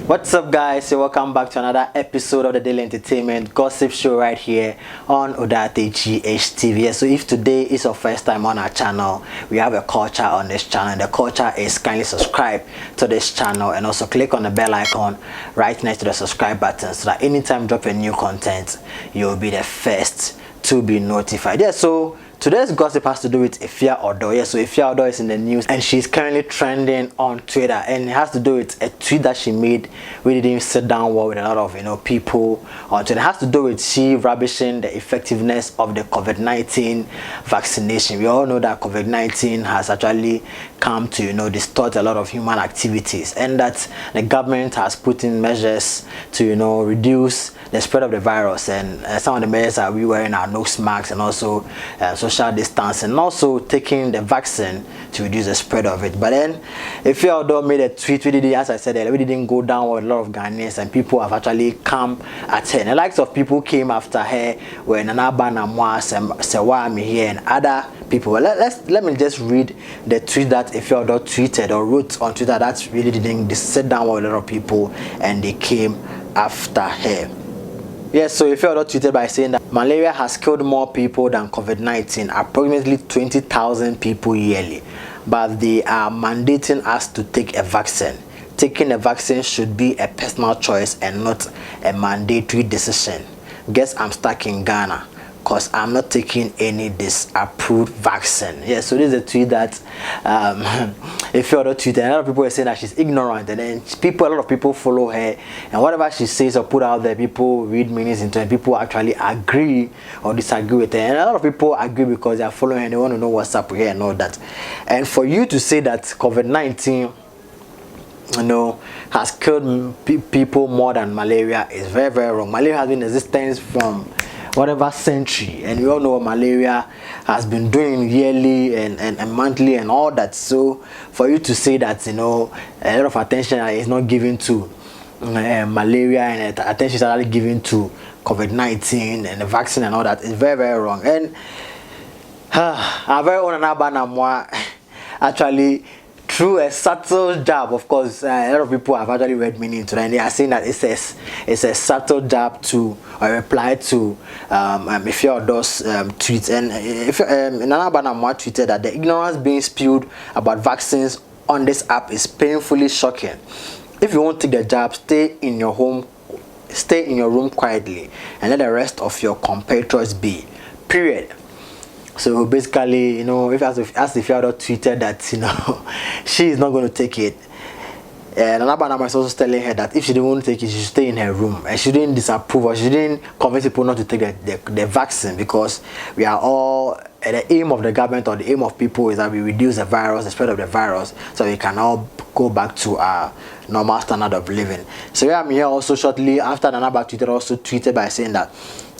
What's up, guys? So welcome back to another episode of the Daily Entertainment Gossip Show right here on Odate GHTV. So if today is your first time on our channel, we have a culture on this channel. The culture is kindly subscribe to this channel and also click on the bell icon right next to the subscribe button so that anytime drop a new content, you'll be the first to be notified. So today's gossip has to do with Efia Odo. So Efia Odo is in the news and she's currently trending on Twitter, and it has to do with a tweet that she made. We didn't sit down well with a lot of people on Twitter. It has to do with she rubbishing the effectiveness of the COVID-19 vaccination. We all know that COVID-19 has actually come to distort a lot of human activities, and that the government has put in measures to reduce the spread of the virus, and some of the measures are we wearing our nose masks and also social distancing, and also taking the vaccine to reduce the spread of it. But then Efia Odo made a tweet. We did, as I said earlier, we didn't go down with a lot of Ghanaians, and people have actually come at her. And the likes of people came after her were Nana Banamwa, Serwaa Amihere, and other people. Well, let me just read the tweet that Efia Odo tweeted or wrote on Twitter that really didn't sit down with a lot of people, and they came after her. Yes, so Efia Odo tweeted by saying that malaria has killed more people than COVID-19, approximately 20,000 people yearly, but they are mandating us to take a vaccine. Taking a vaccine should be a personal choice and not a mandatory decision. Guess I'm stuck in Ghana because I'm not taking any disapproved vaccine. Yeah, so this is a tweet that Efia Odo tweeted. A lot of people are saying that she's ignorant, and then a lot of people follow her, and whatever she says or put out there, people read meanings into it. People actually agree or disagree with her, and a lot of people agree because they are following her and they want to know what's up with her and all that. And for you to say that COVID-19 has killed people more than malaria is very, very wrong. Malaria has been in existence from whatever century, and we all know what malaria has been doing yearly and monthly and all that. So for you to say that a lot of attention is not given to malaria and attention is actually given to COVID-19 and the vaccine and all that is very, very wrong. And our very own Anabanamwa actually, through a subtle jab, of course, a lot of people have actually read meaning into that, and they are saying that it's a subtle jab to a reply to Efia Odo's tweet. And Nana Banamwa tweeted that the ignorance being spewed about vaccines on this app is painfully shocking. If you won't take the jab, stay in your room quietly and let the rest of your compatriots be. Period. So basically, if as Efia Odo tweeted that she is not going to take it, and Anabanama is also telling her that if she didn't want to take it, she should stay in her room, and she didn't disapprove or she didn't convince people not to take the vaccine, because we are all the aim of the government or the aim of people is that we reduce the virus, the spread of the virus, so we can all go back to our normal standard of living. Serwaa Amihere also shortly after Nana Twitter also tweeted by saying that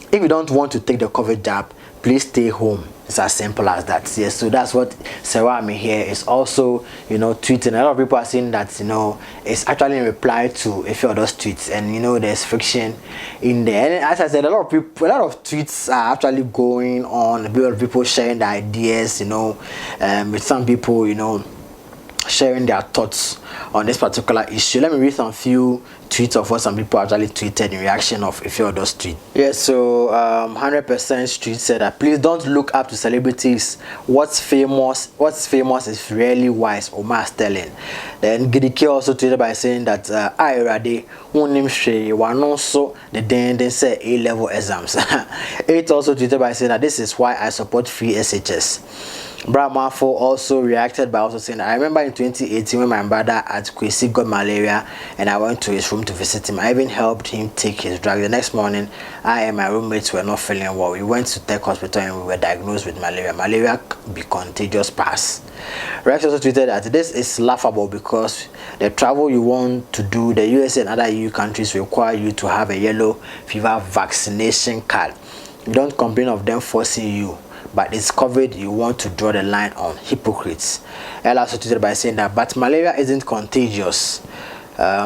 if you don't want to take the COVID jab, please stay home. It's as simple as that. Yes, so that's what Serwaa Amihere is also, tweeting. A lot of people are saying that, it's actually in reply to Efia Odo's tweets, and there's friction in there. And as I said, a lot of tweets are actually going on. A lot of people sharing their ideas, with some people, sharing their thoughts on this particular issue. Let me read some few tweets of what some people actually tweeted in reaction of Efia Odo's tweet. Yes, so 100% Street said that please don't look up to celebrities. What's famous is really wise. Omar Sterling. Then Gidike also tweeted by saying that I already one also the then say A-level exams. It also tweeted by saying that this is why I support free SHS. Bramafo also reacted by also saying, I remember in 2018 when my brother at Kwesi got malaria and I went to his room to visit him. I even helped him take his drug. The next morning, I and my roommates were not feeling well. We went to Tech Hospital and we were diagnosed with malaria. Malaria be contagious pass. Rex also tweeted that this is laughable because the travel you want to do, the USA and other EU countries require you to have a yellow fever vaccination card. You don't complain of them forcing you, but it's COVID, you want to draw the line on hypocrites. Ella also tweeted by saying that, but malaria isn't contagious.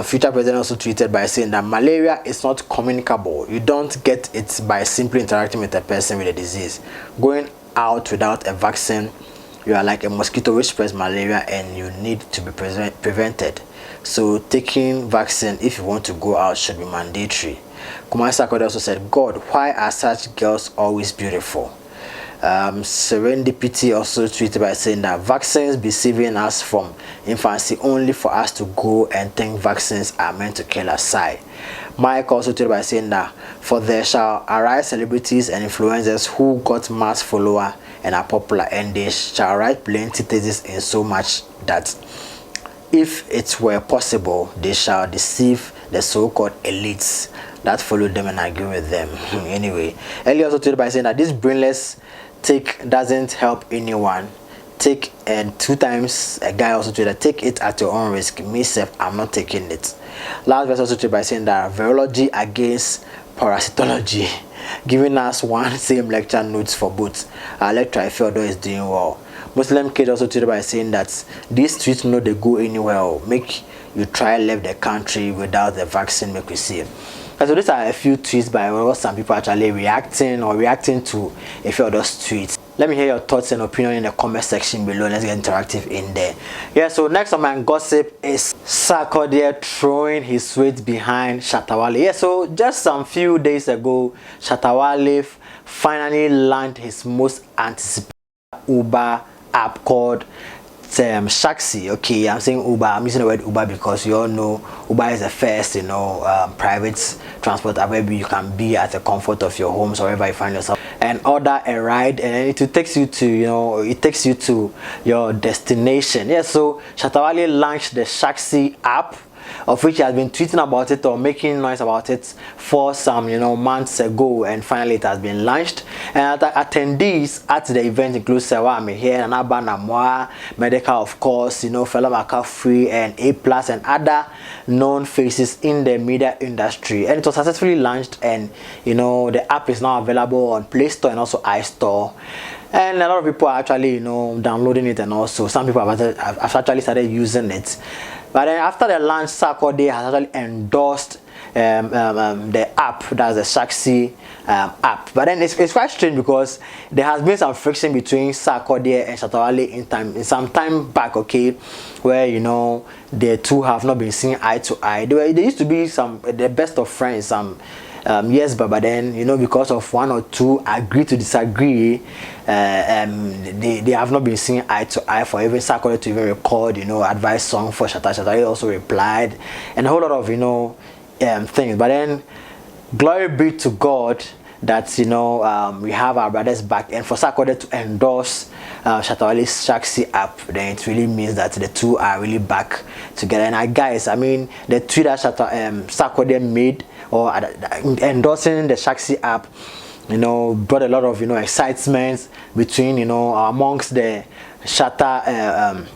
Future president also tweeted by saying that malaria is not communicable. You don't get it by simply interacting with a person with a disease. Going out without a vaccine, you are like a mosquito which spreads malaria and you need to be prevented. So taking vaccine if you want to go out should be mandatory. Sarkodie also said, God, why are such girls always beautiful? Serendipity also tweeted by saying that vaccines be saving us from infancy only for us to go and think vaccines are meant to kill us. Mike also tweeted by saying that for there shall arise celebrities and influencers who got mass follower and are popular, and they shall write plenty theses in so much that if it were possible they shall deceive the so-called elites that follow them and agree with them. Anyway, Ellie also tweeted by saying that this brainless take doesn't help anyone. Take, and 2 times a guy also tweeted, take it at your own risk. Me self, I'm not taking it. Last verse also tweeted by saying that virology against parasitology, giving us one same lecture notes for both. Our lecturer Efia Odo is doing well. Muslim kid also tweeted by saying that these tweets know they go anywhere. Make you try leave the country without the vaccine, make we see. So these are a few tweets by some people actually reacting to Efia Odo's tweets. Let me hear your thoughts and opinion in the comment section below. Let's get interactive in there. Yeah, so next on my gossip is Sarkodie throwing his weight behind Shatta Wale. Yeah, so just some few days ago, Shatta Wale finally launched his most anticipated Uber app called Shaxi. Okay, I'm saying Uber. I'm using the word Uber because you all know Uber is the first, private transport app where you can be at the comfort of your homes or wherever you find yourself and order a ride, and it takes you to, it takes you to your destination. Yeah, so Shatta Wale launched the Shaxi app, of which he has been tweeting about it or making noise about it for some months ago, and finally it has been launched. And attendees at the event include Serwaa Amihere, Naba Namwa, Medical, of course, Fela McCaffrey and A+ and other known faces in the media industry. And it was successfully launched, and the app is now available on Play Store and also iStore. And a lot of people are actually downloading it, and also some people have actually started using it. But then after the launch, Sarkodie has actually endorsed the app, that's the Shaxi app. But then it's quite strange because there has been some friction between Sarkodie and Shatta Wale in some time back, okay, where the two have not been seen eye to eye. They used to be the best of friends some years, but then because of one or two agree to disagree, they have not been seen eye to eye for even Sarkodie to even record advice song for Shatta Wale also replied, and a whole lot of things. But then glory be to God that we have our brothers back, and for Sarkodie to endorse Shatta Wale's Shaxi app, then it really means that the two are really back together. And guys, I mean, the tweet that Sarkodie made or endorsing the Shaxi app brought a lot of excitement between amongst the Shatta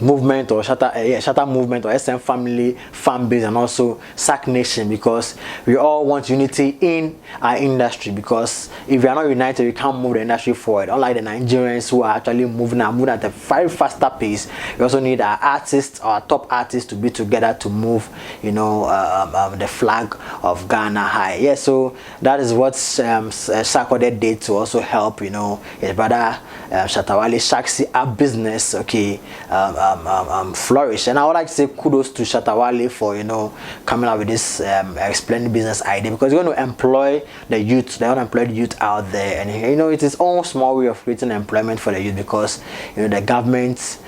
movement or Shatta movement or SM family fan base, and also SAC Nation, because we all want unity in our industry, because if we are not united we can't move the industry forward. Unlike the Nigerians who are actually moving at a very faster pace, we also need our artists, our top artists, to be together to move the flag of Ghana high. Yeah, so that is what Sarkodie did to also help his brother Shatta Wale Shaxi app business, okay, flourish. And I would like to say kudos to Shatta Wale for coming up with this explaining business idea, because you're going to employ the youth, the unemployed youth out there, and it is all small way of creating employment for the youth, because the government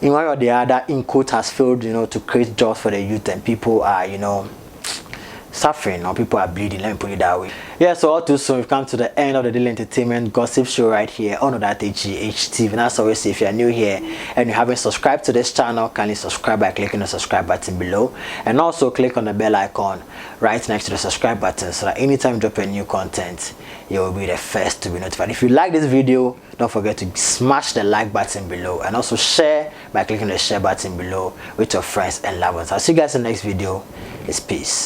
in one or the other in quote has failed to create jobs for the youth, and people are suffering, or people are bleeding, let me put it that way. Yeah, so all too soon we've come to the end of the daily entertainment gossip show right here on that HGH And as always, if you're new here and you haven't subscribed to this channel, kindly subscribe by clicking the subscribe button below, and also click on the bell icon right next to the subscribe button, so that anytime you drop a new content, you will be the first to be notified. If you like this video, don't forget to smash the like button below, and also share by clicking the share button below with your friends and loved ones. I'll see you guys in the next video. It's peace.